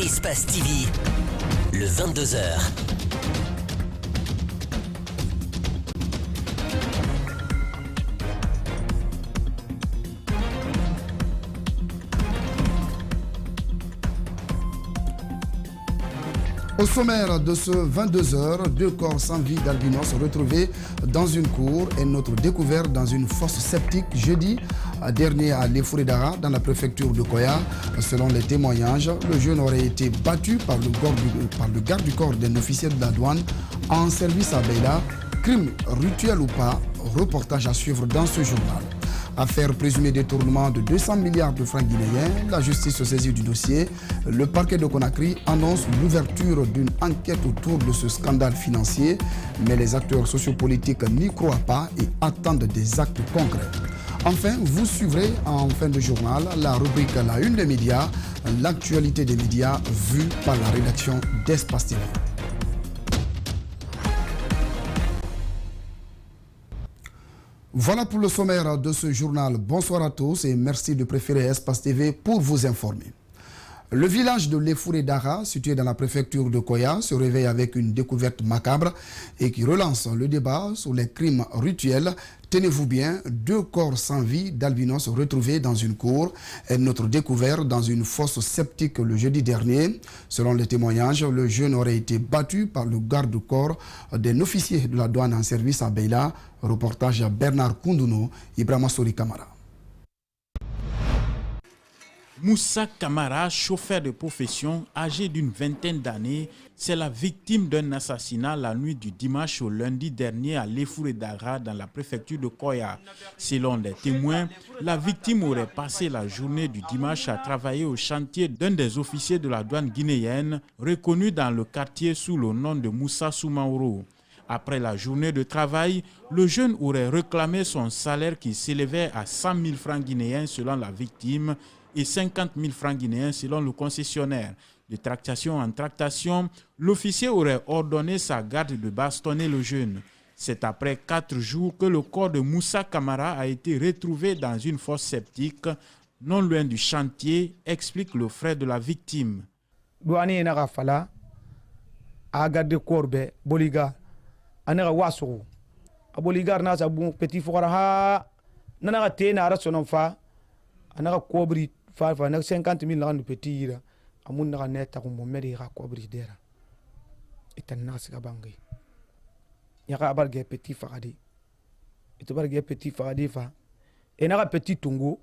Espace TV, le 22h. Au sommaire de ce 22h, 2 corps sans vie d'albinos retrouvés dans une cour et notre découverte dans une fosse septique jeudi dernier à Lefouredara dans la préfecture de Koya. Selon les témoignages, le jeune aurait été battu par le garde du corps d'un officier de la douane en service à Beila. Crime rituel ou pas, reportage à suivre dans ce journal. Affaire présumée détournement de 200 milliards de francs guinéens, la justice se saisit du dossier. Le parquet de Conakry annonce l'ouverture d'une enquête autour de ce scandale financier, mais les acteurs sociopolitiques n'y croient pas et attendent des actes concrets. Enfin, vous suivrez en fin de journal la rubrique La Une des médias, l'actualité des médias vue par la rédaction d'Espace TV. Voilà pour le sommaire de ce journal. Bonsoir à tous et merci de préférer Espace TV pour vous informer. Le village de Lefouredara, situé dans la préfecture de Koya, se réveille avec une découverte macabre et qui relance le débat sur les crimes rituels. Tenez-vous bien, 2 corps sans vie d'albinos retrouvés dans une cour et notre découverte dans une fosse septique le jeudi dernier. Selon les témoignages, le jeune aurait été battu par le garde-corps d'un officier de la douane en service à Beila. Reportage à Bernard Koundouno, Ibrahima Sori Kamara. Moussa Kamara, chauffeur de profession, âgé d'une vingtaine d'années, c'est la victime d'un assassinat la nuit du dimanche au lundi dernier à Lefouredara dans la préfecture de Koya. Selon les témoins, la victime aurait passé la journée du dimanche à travailler au chantier d'un des officiers de la douane guinéenne, reconnu dans le quartier sous le nom de Moussa Soumaoro. Après la journée de travail, le jeune aurait réclamé son salaire qui s'élevait à 100 000 francs guinéens selon la victime et 50 000 francs guinéens selon le concessionnaire. De tractation en tractation, l'officier aurait ordonné sa garde de bastonner le jeune. C'est après 4 jours que le corps de Moussa Kamara a été retrouvé dans une fosse septique, non loin du chantier, explique le frère de la victime. Anega waso aboligar na sabu petit fora ha nana te na rasonon fa anaka kobri fa 50 000 na petit ira amun na neta ko momeri ga kobri dera itan nas ga bangi yaka abarge petit fadi ito barge petit fadi fa enaka petit tungu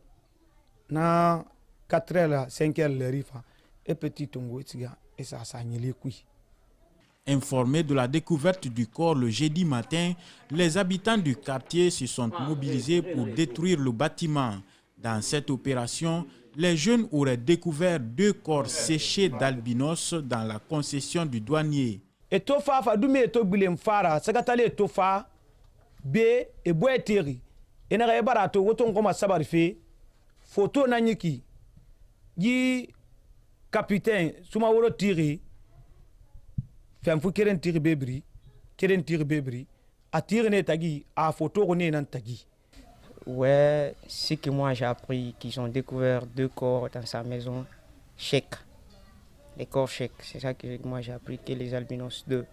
na 4h 5h le rifa et petit tungu itiga et ça sanyeli kui. Informés de la découverte du corps le jeudi matin, les habitants du quartier se sont mobilisés pour détruire le bâtiment. Dans cette opération, les jeunes auraient découvert 2 corps séchés d'albinos dans la concession du douanier. Etofa fa dume eto bilem fara sagatale etofa be e boeteri enara barato woton koma sabarife photo nanyiki yi capitaine Soumaoro tiri Femfu keren tiri bebri a tiri ne tagi a photo ne nan tagi. Ouais, c'est que moi j'ai appris qu'ils ont découvert 2 corps dans sa maison, chèque. Les corps chèques, c'est ça que moi j'ai appris que les albinos 2.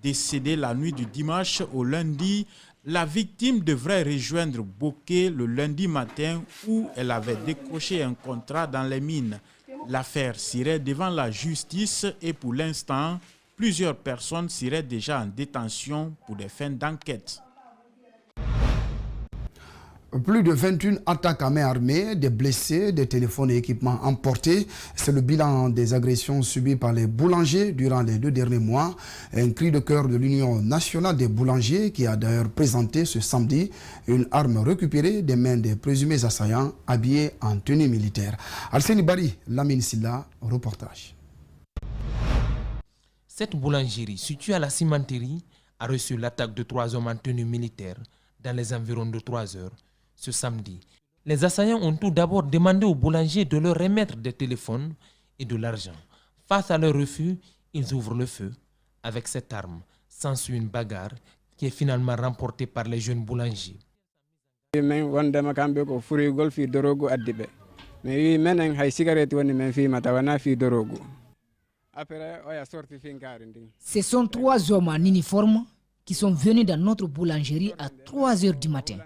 Décédée la nuit du dimanche au lundi, la victime devrait rejoindre Boké le lundi matin où elle avait décroché un contrat dans les mines. L'affaire serait devant la justice et pour l'instant, plusieurs personnes seraient déjà en détention pour des fins d'enquête. Plus de 21 attaques à main armée, des blessés, des téléphones et équipements emportés. C'est le bilan des agressions subies par les boulangers durant les 2 derniers mois. Un cri de cœur de l'Union nationale des boulangers qui a d'ailleurs présenté ce samedi une arme récupérée des mains des présumés assaillants habillés en tenue militaire. Alseni Bari, Lamine Silla, reportage. Cette boulangerie située à la cimenterie a reçu l'attaque de 3 hommes en tenue militaire dans les environs de 3 heures ce samedi. Les assaillants ont tout d'abord demandé aux boulangers de leur remettre des téléphones et de l'argent. Face à leur refus, ils ouvrent le feu. Avec cette arme, s'ensuit une bagarre qui est finalement remportée par les jeunes boulangers. Ce sont 3 hommes en uniforme qui sont venus dans notre boulangerie à 3 heures du matin.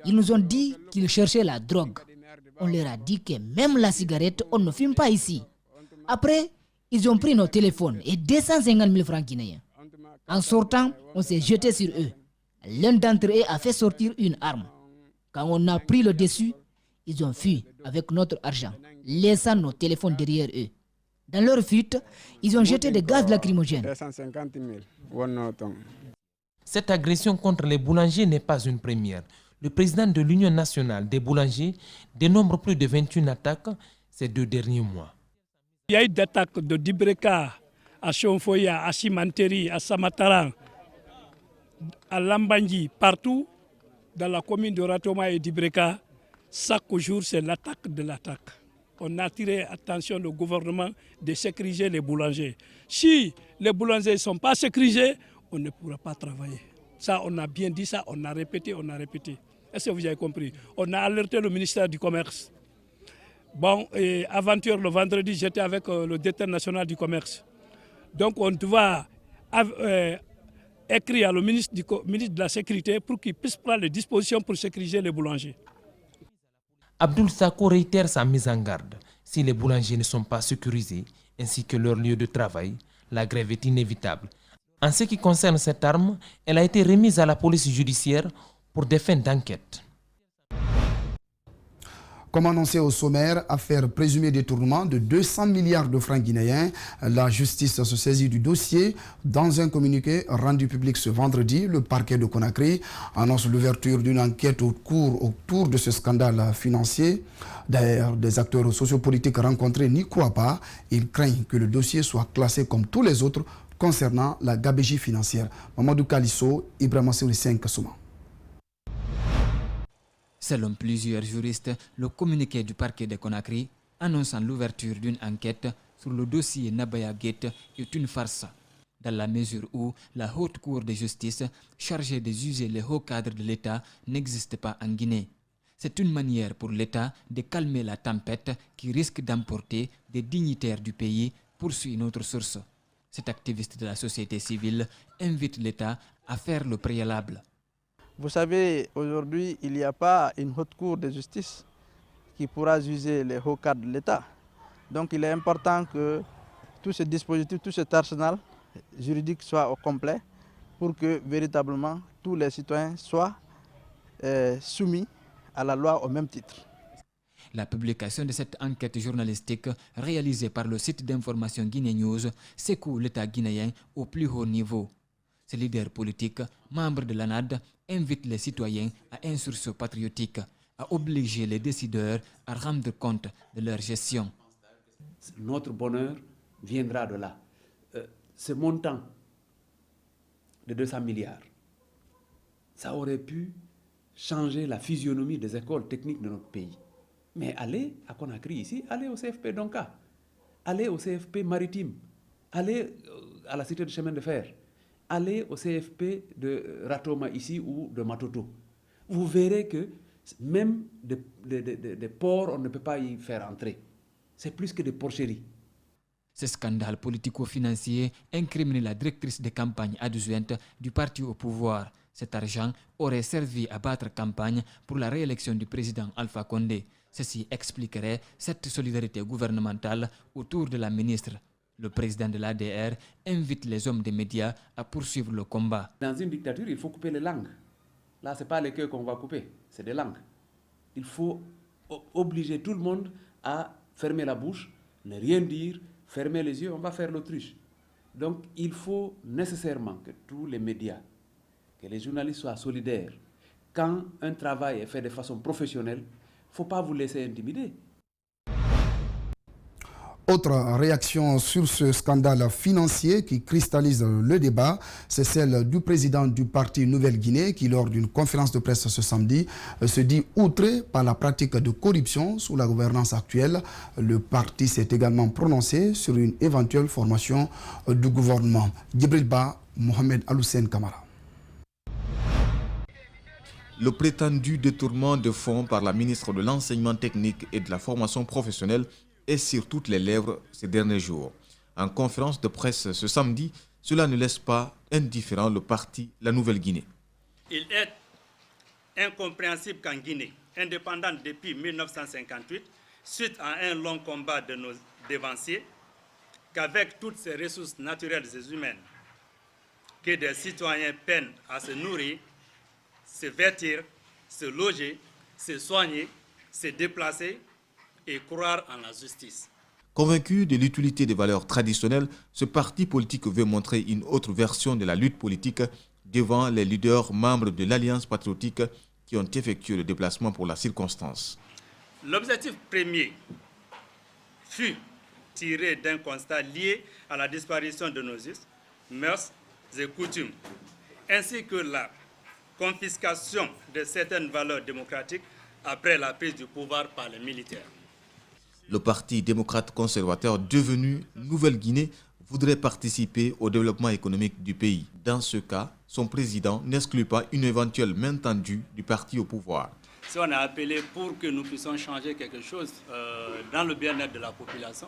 Ils nous ont dit qu'ils cherchaient la drogue. On leur a dit que même la cigarette, on ne fume pas ici. Après, ils ont pris nos téléphones et 250 000 francs guinéens. En sortant, on s'est jeté sur eux. L'un d'entre eux a fait sortir une arme. Quand on a pris le dessus, ils ont fui avec notre argent, laissant nos téléphones derrière eux. Dans leur fuite, ils ont jeté des gaz lacrymogènes. Cette agression contre les boulangers n'est pas une première. Le président de l'Union nationale des boulangers dénombre plus de 21 attaques ces 2 derniers mois. Il y a eu des attaques de Dibreka, à Chonfoya, à Simanteri, à Samataran, à Lambangi, partout dans la commune de Ratoma et Dibreka. Chaque jour, c'est l'attaque de l'attaque. On a attiré l'attention du gouvernement de sécuriser les boulangers. Si les boulangers ne sont pas sécurisés, on ne pourra pas travailler. Ça, on a bien dit ça, on a répété, on a répété. Est-ce que vous avez compris? On a alerté le ministère du Commerce. Bon, et avant-hier, le vendredi, j'étais avec le directeur national du Commerce. Donc, on doit écrire à le ministre de la Sécurité pour qu'il puisse prendre les dispositions pour sécuriser les boulangers. Abdoul Sako réitère sa mise en garde. Si les boulangers ne sont pas sécurisés, ainsi que leur lieu de travail, la grève est inévitable. En ce qui concerne cette arme, elle a été remise à la police judiciaire pour des fins d'enquête. Comme annoncé au sommaire, affaire présumée détournement de 200 milliards de francs guinéens. La justice se saisit du dossier. Dans un communiqué rendu public ce vendredi, le parquet de Conakry annonce l'ouverture d'une enquête autour de ce scandale financier. D'ailleurs, des acteurs sociopolitiques rencontrés n'y croient pas. Ils craignent que le dossier soit classé comme tous les autres concernant la gabegie financière. Mamadou Kalisso, Ibrahima Souli 5 Souma. Selon plusieurs juristes, le communiqué du parquet de Conakry annonçant l'ouverture d'une enquête sur le dossier Nabaya Gate est une farce, dans la mesure où la Haute Cour de justice, chargée de juger les hauts cadres de l'État, n'existe pas en Guinée. C'est une manière pour l'État de calmer la tempête qui risque d'emporter des dignitaires du pays, poursuit une autre source. Cet activiste de la société civile invite l'État à faire le préalable. Vous savez, aujourd'hui, il n'y a pas une haute cour de justice qui pourra juger les hauts cadres de l'État. Donc il est important que tout ce dispositif, tout cet arsenal juridique soit au complet pour que véritablement tous les citoyens soient soumis à la loi au même titre. La publication de cette enquête journalistique réalisée par le site d'information Guinée News secoue l'État guinéen au plus haut niveau. Ces leaders politiques, membres de l'ANAD, invitent les citoyens à un sursaut patriotique, à obliger les décideurs à rendre compte de leur gestion. Notre bonheur viendra de là. Ce montant de 200 milliards, ça aurait pu changer la physionomie des écoles techniques de notre pays. Mais allez à Conakry ici, allez au CFP Donka, allez au CFP Maritime, allez à la Cité de chemin de fer, allez au CFP de Ratoma ici ou de Matoto. Vous verrez que même des ports, on ne peut pas y faire entrer. C'est plus que des porcheries. Ce scandale politico-financier incrimine la directrice de campagne adjointe du parti au pouvoir. Cet argent aurait servi à battre campagne pour la réélection du président Alpha Condé. Ceci expliquerait cette solidarité gouvernementale autour de la ministre. Le président de l'ADR invite les hommes des médias à poursuivre le combat. Dans une dictature, il faut couper les langues. Là, ce n'est pas les queues qu'on va couper, c'est des langues. Il faut obliger tout le monde à fermer la bouche, ne rien dire, fermer les yeux, on va faire l'autruche. Donc, il faut nécessairement que tous les médias, que les journalistes soient solidaires. Quand un travail est fait de façon professionnelle, il ne faut pas vous laisser intimider. Autre réaction sur ce scandale financier qui cristallise le débat, c'est celle du président du parti Nouvelle-Guinée qui, lors d'une conférence de presse ce samedi, se dit outré par la pratique de corruption sous la gouvernance actuelle. Le parti s'est également prononcé sur une éventuelle formation du gouvernement. Djibril Ba, Mohamed Aloussen Kamara. Le prétendu détournement de fonds par la ministre de l'Enseignement technique et de la formation professionnelle est sur toutes les lèvres ces derniers jours. En conférence de presse ce samedi, cela ne laisse pas indifférent le parti La Nouvelle Guinée. Il est incompréhensible qu'en Guinée, indépendante depuis 1958, suite à un long combat de nos dévanciers, qu'avec toutes ces ressources naturelles et humaines, que des citoyens peinent à se nourrir, se vêtir, se loger, se soigner, se déplacer et croire en la justice. Convaincu de l'utilité des valeurs traditionnelles, ce parti politique veut montrer une autre version de la lutte politique devant les leaders membres de l'Alliance patriotique qui ont effectué le déplacement pour la circonstance. L'objectif premier fut tiré d'un constat lié à la disparition de nos us, mœurs et coutumes, ainsi que la confiscation de certaines valeurs démocratiques après la prise du pouvoir par les militaires. Le Parti démocrate conservateur devenu Nouvelle-Guinée voudrait participer au développement économique du pays. Dans ce cas, son président n'exclut pas une éventuelle main tendue du parti au pouvoir. Si on a appelé pour que nous puissions changer quelque chose dans le bien-être de la population,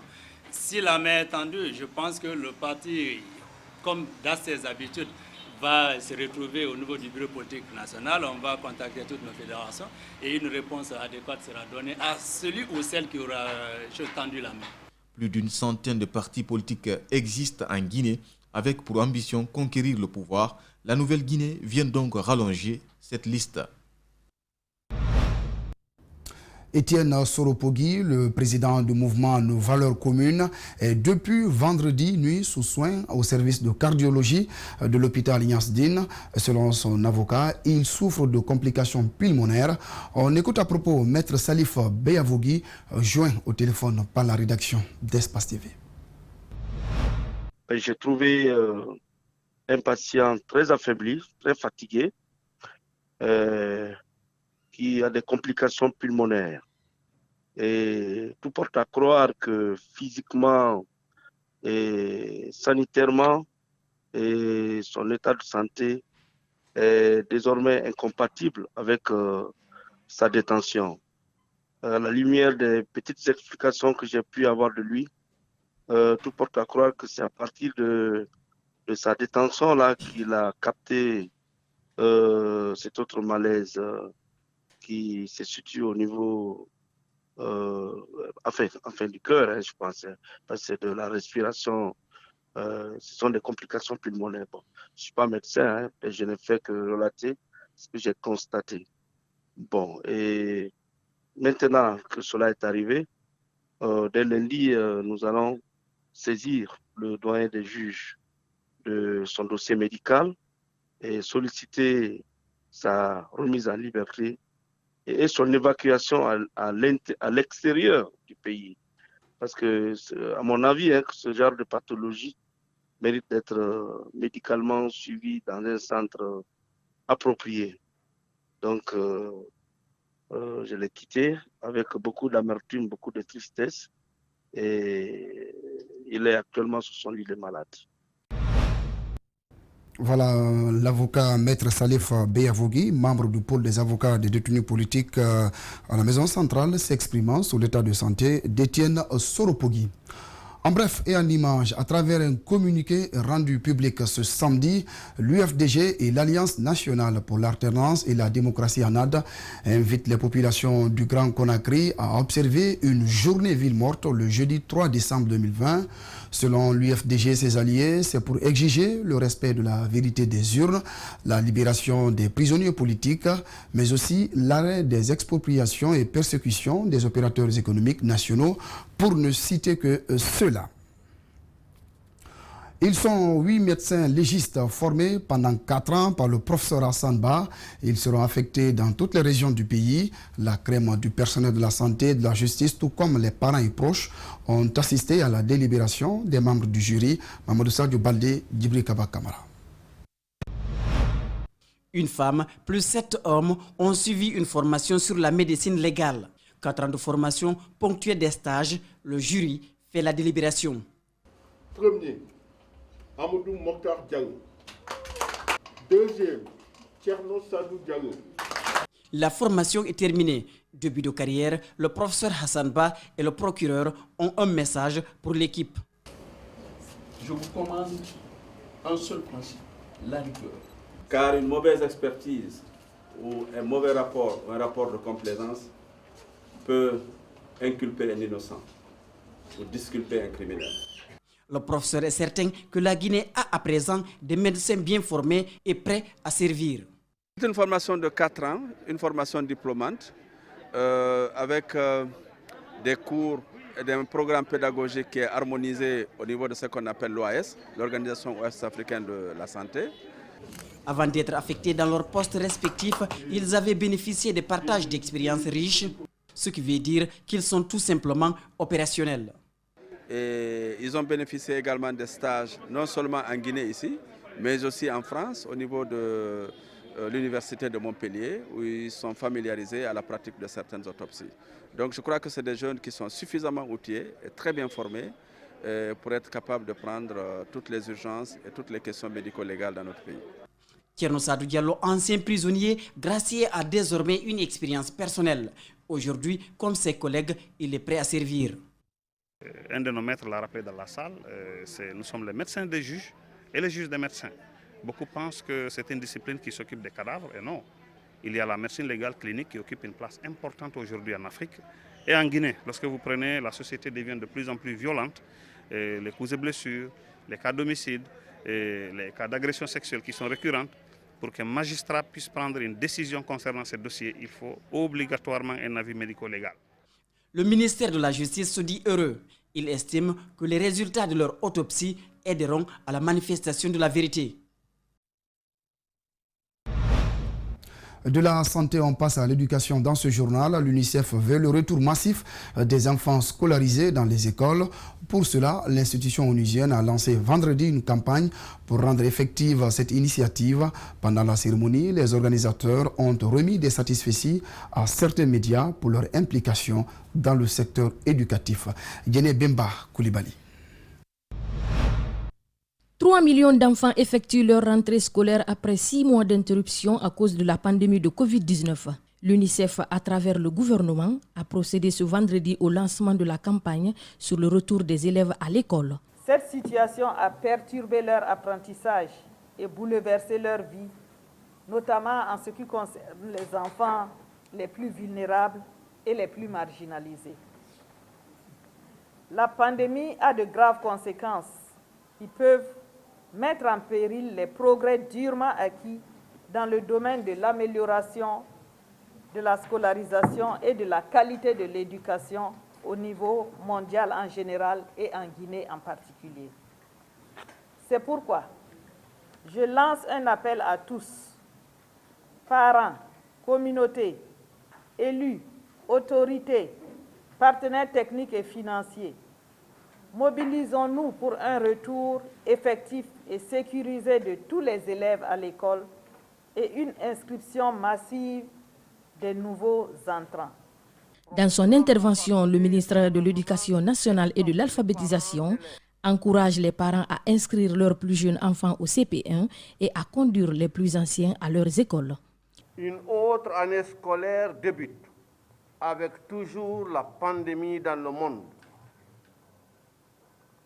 si la main est tendue, je pense que le parti, comme dans ses habitudes, va se retrouver au niveau du bureau politique national. On va contacter toutes nos fédérations et une réponse adéquate sera donnée à celui ou celle qui aura tendu la main. Plus d'une centaine de partis politiques existent en Guinée avec pour ambition conquérir le pouvoir. La Nouvelle-Guinée vient donc rallonger cette liste. Etienne Soropogui, le président du mouvement Nos Valeurs Communes, est depuis vendredi nuit sous soins au service de cardiologie de l'hôpital Niasse-Dine. Selon son avocat, il souffre de complications pulmonaires. On écoute à propos Maître Salif Beyavogui, joint au téléphone par la rédaction d'Espace TV. J'ai trouvé un patient très affaibli, très fatigué, qui a des complications pulmonaires. Et tout porte à croire que physiquement et sanitairement, son état de santé est désormais incompatible avec sa détention. À la lumière des petites explications que j'ai pu avoir de lui, tout porte à croire que c'est à partir de sa détention là qu'il a capté cet autre malaise qui se situe au niveau du cœur, hein, je pense. Parce que de la respiration, ce sont des complications pulmonaires. Bon, je ne suis pas médecin, hein, et je ne fais que relater ce que j'ai constaté. Bon, et maintenant que cela est arrivé, dès lundi, nous allons saisir le doyen des juges de son dossier médical et solliciter sa remise en liberté et son évacuation à l'extérieur du pays. Parce que, à mon avis, hein, ce genre de pathologie mérite d'être médicalement suivi dans un centre approprié. Donc, je l'ai quitté avec beaucoup d'amertume, beaucoup de tristesse. Et il est actuellement sur son lit de malade. Voilà l'avocat Maître Salif Beyavogui, membre du pôle des avocats des détenus politiques à la maison centrale, s'exprimant sur l'état de santé d'Etienne Soropogui. En bref et en image, à travers un communiqué rendu public ce samedi, l'UFDG et l'Alliance nationale pour l'alternance et la démocratie en AD invitent les populations du Grand Conakry à observer une journée ville morte le jeudi 3 décembre 2020. Selon l'UFDG et ses alliés, c'est pour exiger le respect de la vérité des urnes, la libération des prisonniers politiques, mais aussi l'arrêt des expropriations et persécutions des opérateurs économiques nationaux, pour ne citer que ceux-là. Ils sont 8 médecins légistes formés pendant 4 ans par le professeur Hassan Ba. Ils seront affectés dans toutes les régions du pays. La crème du personnel de la santé et de la justice, tout comme les parents et proches, ont assisté à la délibération des membres du jury. Mamadou Sadio Baldé, Djibril Kaba Kamara. Une femme plus 7 hommes ont suivi une formation sur la médecine légale. 4 ans de formation ponctuée des stages, le jury fait la délibération. Premier, Amadou Mokhtar Diallo. Deuxième, Tcherno Sadou Diallo. La formation est terminée. Début de carrière, le professeur Hassan Ba et le procureur ont un message pour l'équipe. Je vous commande un seul principe, la rigueur. Car une mauvaise expertise ou un mauvais rapport, un rapport de complaisance peut inculper un innocent ou disculper un criminel. Le professeur est certain que la Guinée a à présent des médecins bien formés et prêts à servir. C'est une formation de 4 ans, une formation diplômante, avec des cours et un programme pédagogique qui est harmonisé au niveau de ce qu'on appelle l'OAS, l'Organisation ouest-africaine de la santé. Avant d'être affectés dans leurs postes respectifs, ils avaient bénéficié de partages d'expériences riches, ce qui veut dire qu'ils sont tout simplement opérationnels. Et ils ont bénéficié également de stages, non seulement en Guinée ici, mais aussi en France, au niveau de l'université de Montpellier, où ils sont familiarisés à la pratique de certaines autopsies. Donc je crois que c'est des jeunes qui sont suffisamment outillés et très bien formés pour être capables de prendre toutes les urgences et toutes les questions médico-légales dans notre pays. Thierno Sadou Diallo, ancien prisonnier, gracié a désormais une expérience personnelle. Aujourd'hui, comme ses collègues, il est prêt à servir. Un de nos maîtres l'a rappelé dans la salle, nous sommes les médecins des juges et les juges des médecins. Beaucoup pensent que c'est une discipline qui s'occupe des cadavres, et non. Il y a la médecine légale clinique qui occupe une place importante aujourd'hui en Afrique et en Guinée. Lorsque vous prenez, la société devient de plus en plus violente. Et les coups et blessures, les cas d'homicide, les cas d'agression sexuelle qui sont récurrentes. Pour qu'un magistrat puisse prendre une décision concernant ces dossiers, il faut obligatoirement un avis médico-légal. Le ministère de la Justice se dit heureux. Il estime que les résultats de leur autopsie aideront à la manifestation de la vérité. De la santé, on passe à l'éducation dans ce journal. L'UNICEF veut le retour massif des enfants scolarisés dans les écoles. Pour cela, l'institution onusienne a lancé vendredi une campagne pour rendre effective cette initiative. Pendant la cérémonie, les organisateurs ont remis des satisfecits à certains médias pour leur implication dans le secteur éducatif. Yene Bemba Koulibaly. 3 millions d'enfants effectuent leur rentrée scolaire après 6 mois d'interruption à cause de la pandémie de Covid-19. L'UNICEF, à travers le gouvernement, a procédé ce vendredi au lancement de la campagne sur le retour des élèves à l'école. Cette situation a perturbé leur apprentissage et bouleversé leur vie, notamment en ce qui concerne les enfants les plus vulnérables et les plus marginalisés. La pandémie a de graves conséquences qui peuvent mettre en péril les progrès durement acquis dans le domaine de l'amélioration de la scolarisation et de la qualité de l'éducation au niveau mondial en général et en Guinée en particulier. C'est pourquoi je lance un appel à tous, parents, communautés, élus, autorités, partenaires techniques et financiers. Mobilisons-nous pour un retour effectif et sécurisé de tous les élèves à l'école et une inscription massive des nouveaux entrants. Dans son intervention, le ministre de l'Éducation nationale et de l'alphabétisation encourage les parents à inscrire leurs plus jeunes enfants au CP1 et à conduire les plus anciens à leurs écoles. Une autre année scolaire débute avec toujours la pandémie dans le monde.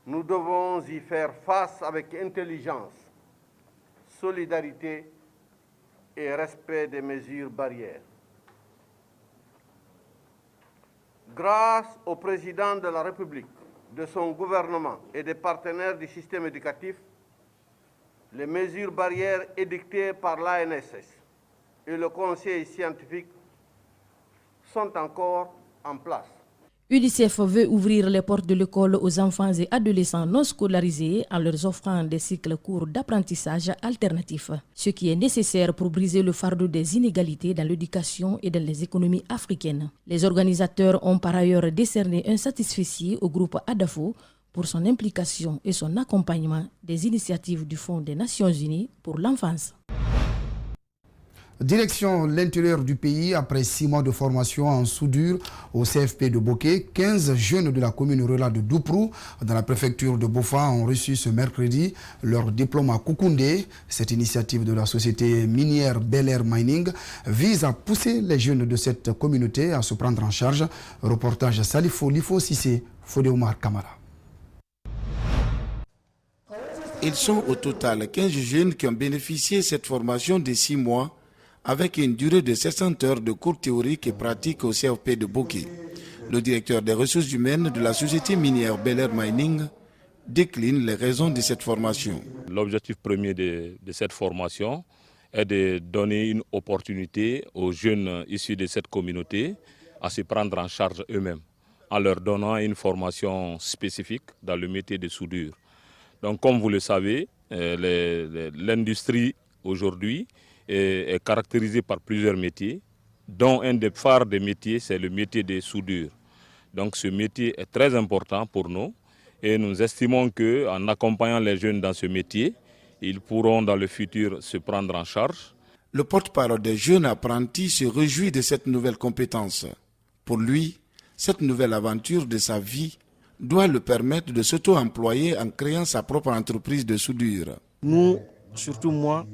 Nous devons y faire face avec intelligence, solidarité et respect des mesures barrières. Grâce au président de la République, de son gouvernement et des partenaires du système éducatif, les mesures barrières édictées par l'ANSS et le conseil scientifique sont encore en place. UNICEF veut ouvrir les portes de l'école aux enfants et adolescents non scolarisés en leur offrant des cycles courts d'apprentissage alternatifs, ce qui est nécessaire pour briser le fardeau des inégalités dans l'éducation et dans les économies africaines. Les organisateurs ont par ailleurs décerné un satisfecit au groupe ADAFO pour son implication et son accompagnement des initiatives du Fonds des Nations Unies pour l'enfance. Direction l'intérieur du pays, après 6 mois de formation en soudure au CFP de Bokeh, 15 jeunes de la commune rurale de Douprou, dans la préfecture de Bofa, ont reçu ce mercredi leur diplôme à Koukoundé. Cette initiative de la société minière Bel Air Mining vise à pousser les jeunes de cette communauté à se prendre en charge. Reportage Salifo Lifo Sissé, Fodé Omar Kamara. Ils sont au total 15 jeunes qui ont bénéficié de cette formation de 6 mois avec une durée de 700 heures de cours théoriques et pratiques au CFP de Bokeh. Le directeur des ressources humaines de la société minière Bel Air Mining décline les raisons de cette formation. L'objectif premier de cette formation est de donner une opportunité aux jeunes issus de cette communauté à se prendre en charge eux-mêmes, en leur donnant une formation spécifique dans le métier de soudure. Donc comme vous le savez, l'industrie aujourd'hui est caractérisée par plusieurs métiers, dont un des phares des métiers, c'est le métier de soudure. Donc ce métier est très important pour nous et nous estimons qu'en accompagnant les jeunes dans ce métier, ils pourront dans le futur se prendre en charge. Le porte-parole des jeunes apprentis se réjouit de cette nouvelle compétence. Pour lui, cette nouvelle aventure de sa vie doit le permettre de s'auto-employer en créant sa propre entreprise de soudure. Nous, surtout moi,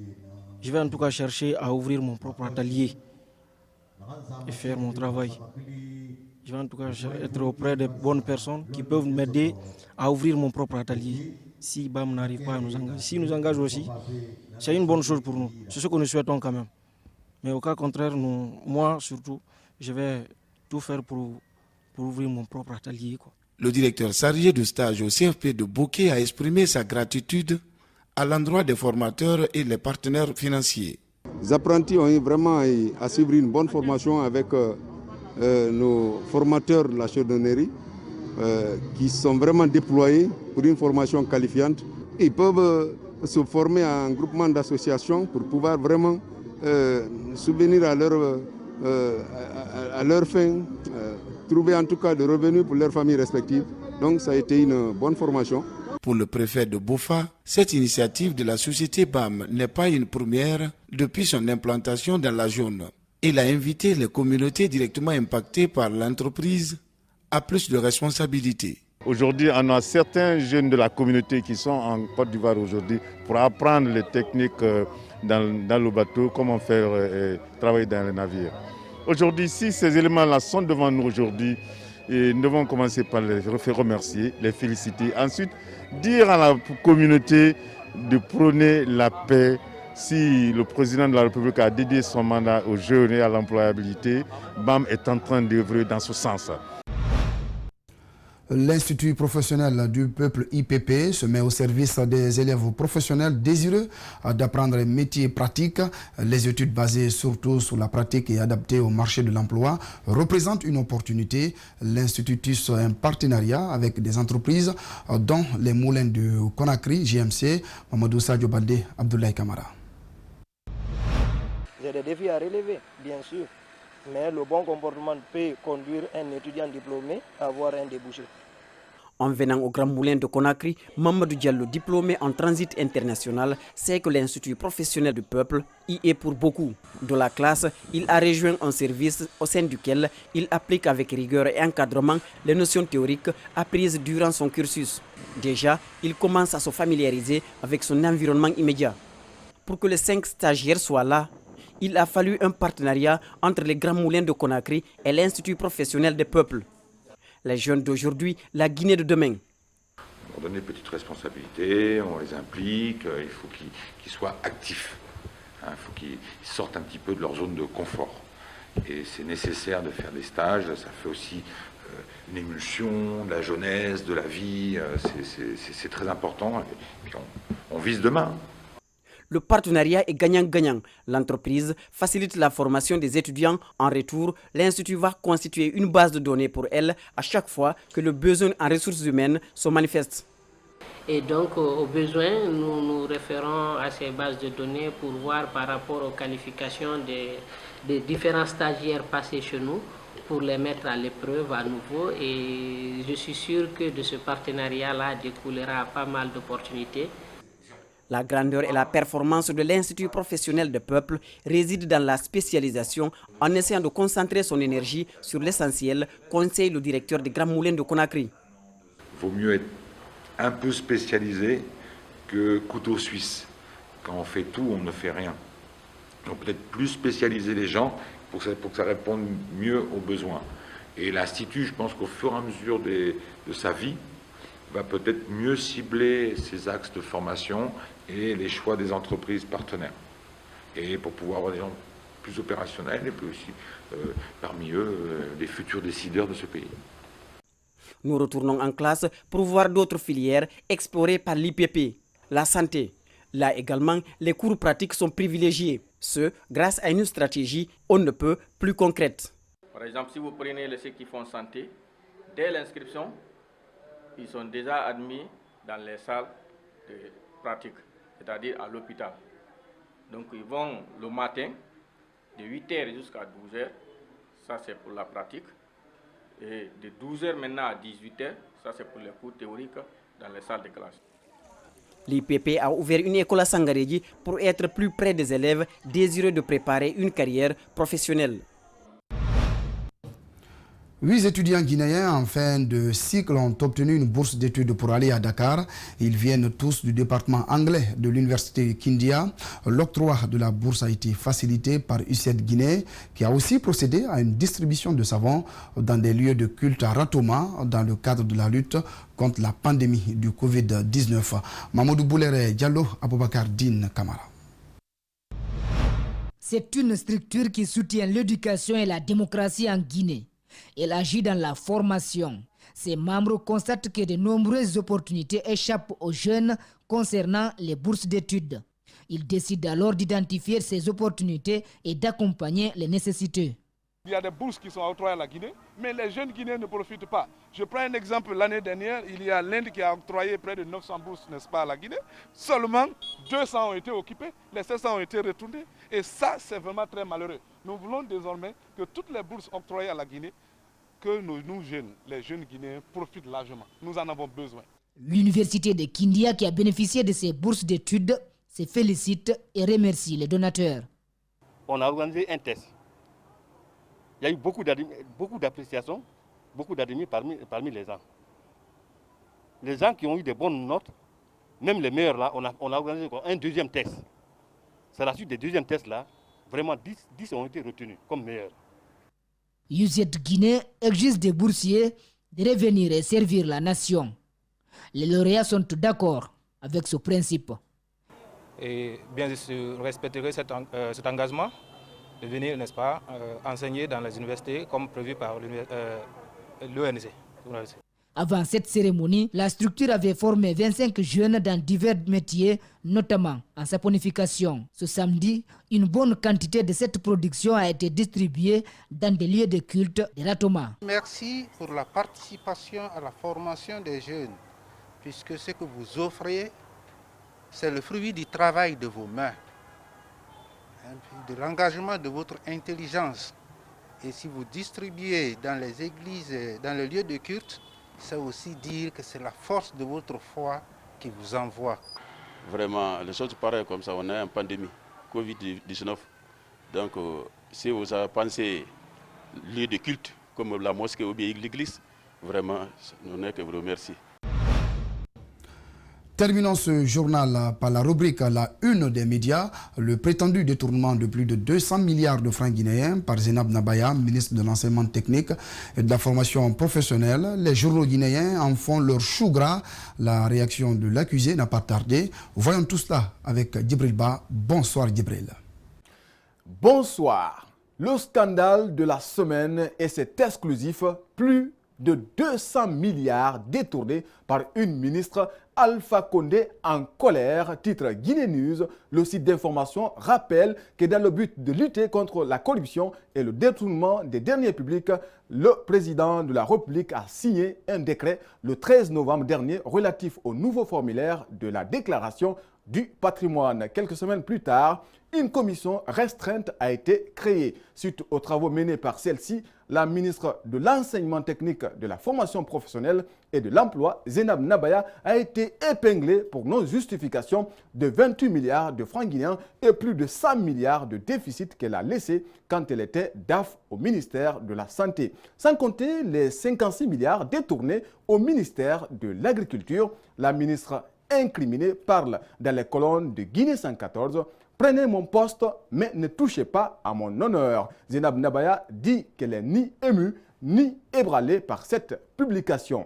je vais en tout cas chercher à ouvrir mon propre atelier et faire mon travail. Je vais en tout cas être auprès de bonnes personnes qui peuvent m'aider à ouvrir mon propre atelier. Si BAM n'arrive pas à nous engager, s'il nous engage aussi, c'est une bonne chose pour nous. C'est ce que nous souhaitons quand même. Mais au cas contraire, moi surtout, je vais tout faire pour ouvrir mon propre atelier, quoi. Le directeur chargé de stage au CFP de Bokeh a exprimé sa gratitude à l'endroit des formateurs et les partenaires financiers. Les apprentis ont eu vraiment à suivre une bonne formation avec nos formateurs de la chaudronnerie qui sont vraiment déployés pour une formation qualifiante. Ils peuvent se former en groupement d'associations pour pouvoir vraiment subvenir à leur fin, trouver en tout cas des revenus pour leurs familles respectives. Donc ça a été une bonne formation. Pour le préfet de Boffa, cette initiative de la société BAM n'est pas une première depuis son implantation dans la zone. Il a invité les communautés directement impactées par l'entreprise à plus de responsabilités. Aujourd'hui, on a certains jeunes de la communauté qui sont en Côte d'Ivoire aujourd'hui pour apprendre les techniques dans le bateau, comment faire travailler dans les navires. Aujourd'hui, si ces éléments-là sont devant nous aujourd'hui, nous devons commencer par les remercier, les féliciter. Ensuite, dire à la communauté de prôner la paix. Si le président de la République a dédié son mandat aux jeunes et à l'employabilité, BAM est en train d'œuvrer dans ce sens. L'Institut professionnel du peuple IPP se met au service des élèves professionnels désireux d'apprendre un métier pratique. Les études basées surtout sur la pratique et adaptées au marché de l'emploi représentent une opportunité. L'Institut tisse un partenariat avec des entreprises dont les moulins de Conakry, JMC, Mamadou Sadio Baldé, Abdoulaye Kamara. Il y a des défis à relever, bien sûr, mais le bon comportement peut conduire un étudiant diplômé à avoir un débouché. En venant au Grand Moulin de Conakry, Mamadou Diallo, diplômé en transit international, sait que l'Institut professionnel du peuple y est pour beaucoup. De la classe, il a rejoint un service au sein duquel il applique avec rigueur et encadrement les notions théoriques apprises durant son cursus. Déjà, il commence à se familiariser avec son environnement immédiat. Pour que les 5 stagiaires soient là, il a fallu un partenariat entre les Grands Moulins de Conakry et l'Institut professionnel des peuples. Les jeunes d'aujourd'hui, la Guinée de demain. On leur donne des petites responsabilités, on les implique, il faut qu'ils soient actifs. Il faut qu'ils sortent un petit peu de leur zone de confort. Et c'est nécessaire de faire des stages, ça fait aussi une émulsion de la jeunesse, de la vie, c'est très important. Et puis on vise demain. Le partenariat est gagnant-gagnant. L'entreprise facilite la formation des étudiants. En retour, l'Institut va constituer une base de données pour elle à chaque fois que le besoin en ressources humaines se manifeste. Et donc, au besoin, nous nous référons à ces bases de données pour voir par rapport aux qualifications des différents stagiaires passés chez nous, pour les mettre à l'épreuve à nouveau. Et je suis sûr que de ce partenariat-là découlera pas mal d'opportunités. La grandeur et la performance de l'Institut professionnel de peuple résident dans la spécialisation en essayant de concentrer son énergie sur l'essentiel, conseille le directeur des Grands Moulins de Conakry. Il vaut mieux être un peu spécialisé que couteau suisse. Quand on fait tout, on ne fait rien. Donc peut-être plus spécialiser les gens pour que ça réponde mieux aux besoins. Et l'Institut, je pense qu'au fur et à mesure de sa vie, va peut-être mieux cibler ses axes de formation et les choix des entreprises partenaires. Et pour pouvoir avoir des gens plus opérationnels et puis aussi parmi eux les futurs décideurs de ce pays. Nous retournons en classe pour voir d'autres filières explorées par l'IPP. La santé. Là également, les cours pratiques sont privilégiés. Ce, grâce à une stratégie on ne peut plus concrète. Par exemple, si vous prenez ceux qui font santé, dès l'inscription, ils sont déjà admis dans les salles de pratique, c'est-à-dire à l'hôpital. Donc ils vont le matin, de 8h jusqu'à 12h, ça c'est pour la pratique. Et de 12h maintenant à 18h, ça c'est pour les cours théoriques dans les salles de classe. L'IPP a ouvert une école à Sangarédji pour être plus près des élèves désireux de préparer une carrière professionnelle. 8 étudiants guinéens en fin de cycle ont obtenu une bourse d'études pour aller à Dakar. Ils viennent tous du département anglais de l'université Kindia. L'octroi de la bourse a été facilité par UCED Guinée, qui a aussi procédé à une distribution de savons dans des lieux de culte à Ratoma dans le cadre de la lutte contre la pandémie du Covid-19. Mamadou Boulere Diallo, Aboubakar Din Kamara. C'est une structure qui soutient l'éducation et la démocratie en Guinée. Elle agit dans la formation. Ses membres constatent que de nombreuses opportunités échappent aux jeunes concernant les bourses d'études. Ils décident alors d'identifier ces opportunités et d'accompagner les nécessités. Il y a des bourses qui sont octroyées à la Guinée, mais les jeunes Guinéens ne profitent pas. Je prends un exemple, l'année dernière, il y a l'Inde qui a octroyé près de 900 bourses, n'est-ce pas, à la Guinée. Seulement 200 ont été occupés, les 700 ont été retournés. Et ça, c'est vraiment très malheureux. Nous voulons désormais que toutes les bourses octroyées à la Guinée, que nous jeunes, les jeunes Guinéens, profitent largement. Nous en avons besoin. L'université de Kindia, qui a bénéficié de ces bourses d'études, se félicite et remercie les donateurs. On a organisé un test. Il y a eu beaucoup d'appréciations, beaucoup d'admis parmi les gens. Les gens qui ont eu des bonnes notes, même les meilleurs là, on a organisé un deuxième test. C'est la suite des deuxièmes tests là, vraiment 10 ont été retenus comme meilleurs. UCED Guinée exige des boursiers de revenir et servir la nation. Les lauréats sont d'accord avec ce principe. Et bien sûr, respecterai cet engagement de venir, n'est-ce pas, enseigner dans les universités comme prévu par l'ONG. Avant cette cérémonie, la structure avait formé 25 jeunes dans divers métiers, notamment en saponification. Ce samedi, une bonne quantité de cette production a été distribuée dans des lieux de culte de Ratoma. Merci pour la participation à la formation des jeunes, puisque ce que vous offrez, c'est le fruit du travail de vos mains, de l'engagement de votre intelligence. Et si vous distribuez dans les églises, dans les lieux de culte, c'est aussi dire que c'est la force de votre foi qui vous envoie. Vraiment, les choses pareilles comme ça, on a une pandémie, Covid-19. Donc, si vous avez pensé lieu de culte, comme la mosquée ou bien l'église, vraiment, nous n'avons que vous remercier. Terminons ce journal par la rubrique La Une des médias, le prétendu détournement de plus de 200 milliards de francs guinéens par Zenab Nabaya, ministre de l'enseignement technique et de la formation professionnelle. Les journaux guinéens en font leur chou gras. La réaction de l'accusé n'a pas tardé. Voyons tout cela avec Djibril Ba. Bonsoir Djibril. Bonsoir. Le scandale de la semaine est cet exclusif, plus de 200 milliards détournés par une ministre, Alpha Condé en colère, titre Guinée News. Le site d'information rappelle que dans le but de lutter contre la corruption et le détournement des deniers publics, le président de la République a signé un décret le 13 novembre dernier relatif au nouveau formulaire de la déclaration du patrimoine. Quelques semaines plus tard, une commission restreinte a été créée. Suite aux travaux menés par celle-ci, la ministre de l'enseignement technique, de la formation professionnelle et de l'emploi, Zenab Nabaya, a été épinglée pour non-justification de 28 milliards de francs guinéens et plus de 100 milliards de déficit qu'elle a laissé quand elle était DAF au ministère de la Santé. Sans compter les 56 milliards détournés au ministère de l'Agriculture. La ministre incriminée parle dans les colonnes de Guinée 114. Prenez mon poste, mais ne touchez pas à mon honneur. Zenab Nabaya dit qu'elle n'est ni émue, ni ébranlée par cette publication.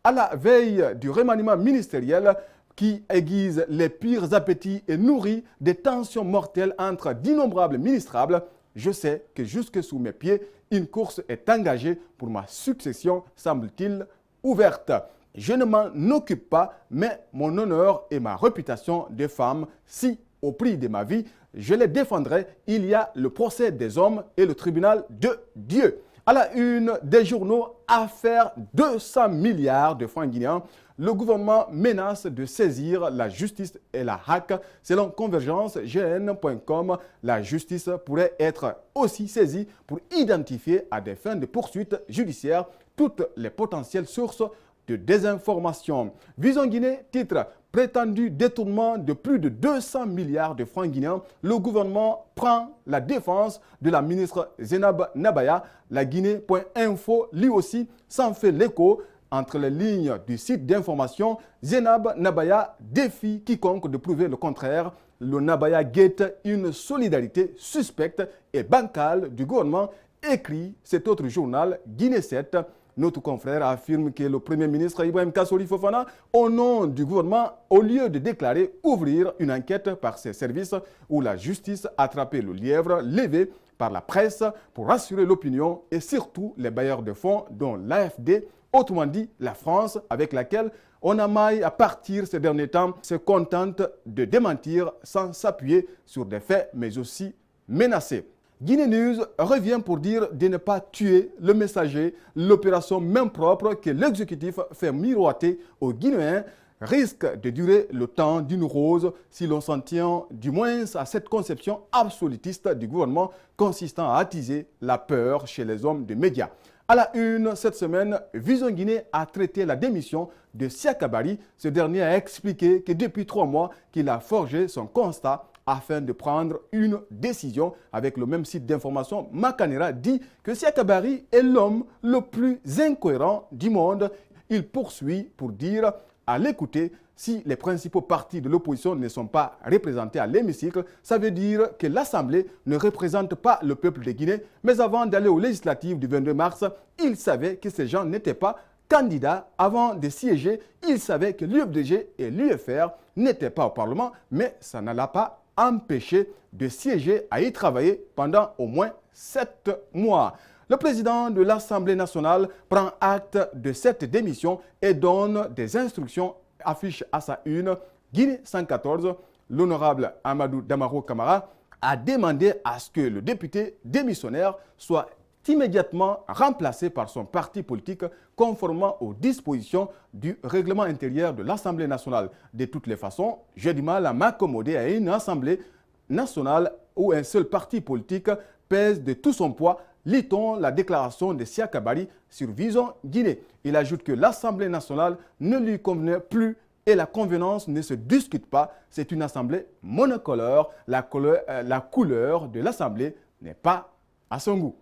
à la veille du remaniement ministériel qui aiguise les pires appétits et nourrit des tensions mortelles entre d'innombrables ministrables, je sais que jusque sous mes pieds, une course est engagée pour ma succession, semble-t-il, ouverte. Je ne m'en occupe pas, mais mon honneur et ma réputation de femme, si, au prix de ma vie, je les défendrai, il y a le procès des hommes et le tribunal de Dieu. À la une des journaux, affaire 200 milliards de francs guinéens, le gouvernement menace de saisir la justice et la HAC. Selon convergence-gn.com, la justice pourrait être aussi saisie pour identifier à des fins de poursuite judiciaire toutes les potentielles sources de désinformation. Vision Guinée, titre prétendu détournement de plus de 200 milliards de francs guinéens. Le gouvernement prend la défense de la ministre Zénab Nabaya. La Guinée.info, lui aussi, s'en fait l'écho. Entre les lignes du site d'information, Zénab Nabaya défie quiconque de prouver le contraire. Le Nabaya guette une solidarité suspecte et bancale du gouvernement, écrit cet autre journal, Guinée 7. Notre confrère affirme que le Premier ministre Ibrahim Kassoli Fofana, au nom du gouvernement, au lieu de déclarer ouvrir une enquête par ses services où la justice a attrapé le lièvre levé par la presse pour rassurer l'opinion et surtout les bailleurs de fonds dont l'AFD, autrement dit la France, avec laquelle on a maille à partir ces derniers temps, se contente de démentir sans s'appuyer sur des faits mais aussi menacer. Guinée News revient pour dire de ne pas tuer le messager. L'opération main propre que l'exécutif fait miroiter aux Guinéens risque de durer le temps d'une rose si l'on s'en tient du moins à cette conception absolutiste du gouvernement consistant à attiser la peur chez les hommes des médias. À la une, cette semaine, Vision Guinée a traité la démission de Siaka Bari. Ce dernier a expliqué que depuis 3 mois qu'il a forgé son constat afin de prendre une décision. Avec le même site d'information, Makanera dit que Siaka Bari est l'homme le plus incohérent du monde. Il poursuit pour dire, à l'écouter, si les principaux partis de l'opposition ne sont pas représentés à l'hémicycle, ça veut dire que l'Assemblée ne représente pas le peuple de Guinée. Mais avant d'aller aux législatives du 22 mars, il savait que ces gens n'étaient pas candidats. Avant de siéger, il savait que l'UFDG et l'UFR n'étaient pas au Parlement, mais ça ne l'a pas empêché de siéger à y travailler pendant au moins 7 mois. Le président de l'Assemblée nationale prend acte de cette démission et donne des instructions, affiche à sa une. Guinée 114, l'honorable Amadou Damaro Camara a demandé à ce que le député démissionnaire soit immédiatement remplacé par son parti politique conformément aux dispositions du règlement intérieur de l'Assemblée nationale. De toutes les façons, j'ai du mal à m'accommoder à une Assemblée nationale où un seul parti politique pèse de tout son poids. Lit-on la déclaration de Siaka Bari sur Vision Guinée. Il ajoute que l'Assemblée nationale ne lui convenait plus et la convenance ne se discute pas. C'est une assemblée monocolore. La couleur de l'assemblée n'est pas à son goût.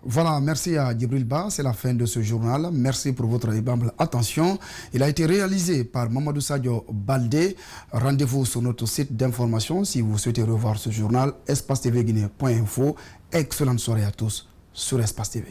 Voilà, merci à Djibril Ba, c'est la fin de ce journal. Merci pour votre aimable attention. Il a été réalisé par Mamadou Sadio Baldé. Rendez-vous sur notre site d'information si vous souhaitez revoir ce journal, espacetvguinée.info. Excellente soirée à tous sur Espace TV.